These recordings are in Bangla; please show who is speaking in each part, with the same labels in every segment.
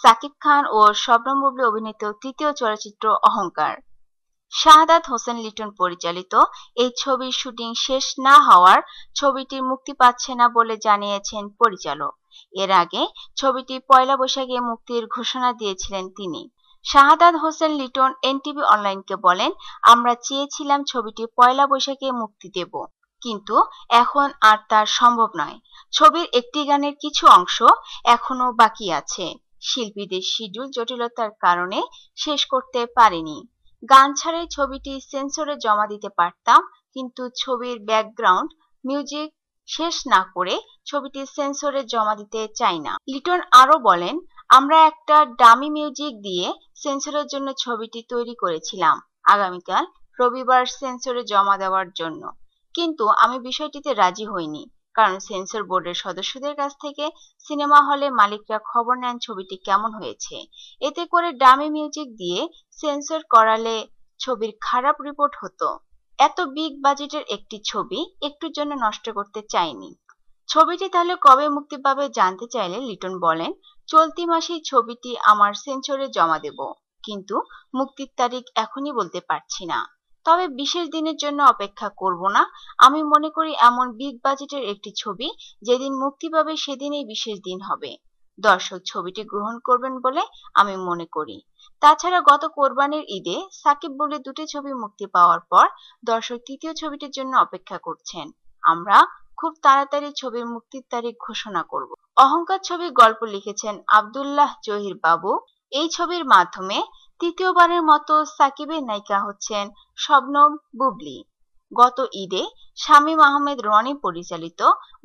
Speaker 1: সাকিব খান ও শবনম বুবলী অভিনীত তৃতীয় চলচ্চিত্র অহংকার। শাহাদাত হোসেন লিটন পরিচালিত এই ছবির শুটিং শেষ না হওয়ার ছবিটির মুক্তি পাচ্ছে না বলে জানিয়েছেন পরিচালক। এর আগে ছবিটি পয়লা বৈশাখে মুক্তির ঘোষণা দিয়েছিলেন তিনি। শাহাদাত হোসেন লিটন এনটিভি অনলাইনকে বলেন, আমরা চেয়েছিলাম ছবিটি পয়লা বৈশাখে মুক্তি দেব, কিন্তু এখন আর তা সম্ভব নয়। ছবির একটি গানের কিছু অংশ এখনো বাকি আছে। শিল্পীদের শিডিউল জটিলতার কারণে শেষ করতে পারেনি। গান ছাড়াই ছবিটি সেন্সরে জমা দিতে পারতাম, কিন্তু ছবির ব্যাকগ্রাউন্ড মিউজিক শেষ না করে ছবিটি সেন্সরে জমা দিতে চাই না। লিটন আরো বলেন, আমরা একটা ডামি মিউজিক দিয়ে সেন্সরের জন্য ছবিটি তৈরি করেছিলাম আগামীকাল রবিবার সেন্সরে জমা দেওয়ার জন্য, কিন্তু আমি বিষয়টিতে রাজি হইনি, কারণ সেন্সর বোর্ডের সদস্যদের কাছ থেকে সিনেমা হলে মালিকরা খবর নেন ছবিটি কেমন হয়েছে। এতে করে ডামি মিউজিক দিয়ে সেন্সর করালে ছবির খারাপ রিপোর্ট হতো। এত বিগ বাজেটের একটি ছবি একটুর জন্য নষ্ট করতে চাইনি। ছবিটি তাহলে কবে মুক্তি পাবে জানতে চাইলে লিটন বলেন, চলতি মাসেই ছবিটি আমার সেন্সরে জমা দেব, কিন্তু মুক্তির তারিখ এখনই বলতে পারছি না। তবে বিশেষ দিনের জন্য অপেক্ষা করব না। আমি মনে করি এমন বিগ বাজেটের একটি ছবি যেদিন মুক্তি পাবে সেদিনই বিশেষ দিন হবে। দর্শক ছবিটি গ্রহণ করবেন বলে আমি মনে করি। তাছাড়া গত কোরবানির ঈদে সাকিব বলে দুটি ছবি মুক্তি পাওয়ার পর দর্শক তৃতীয় ছবিটির জন্য অপেক্ষা করছেন। আমরা খুব তাড়াতাড়ি ছবির মুক্তির তারিখ ঘোষণা করব। অহংকার ছবির গল্প লিখেছেন আব্দুল্লাহ জহির বাবু। এই ছবির মাধ্যমে তৃতীয়বারের মতো সাকিবের নায়িকা হচ্ছেন শবনম বুবলী। গত ঈদে শামীম আহমেদ রনি পরিচালিত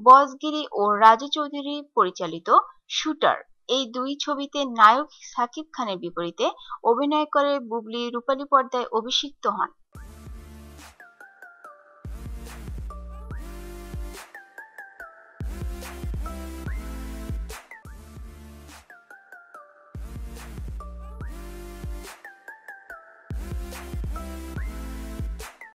Speaker 1: বসগিরি ও রাজু চৌধুরী পরিচালিত শুটার এই দুই ছবিতে নায়ক সাকিব খানের বিপরীতে অভিনয় করে বুবলী রূপালী পর্দায় অভিষিক্ত হন।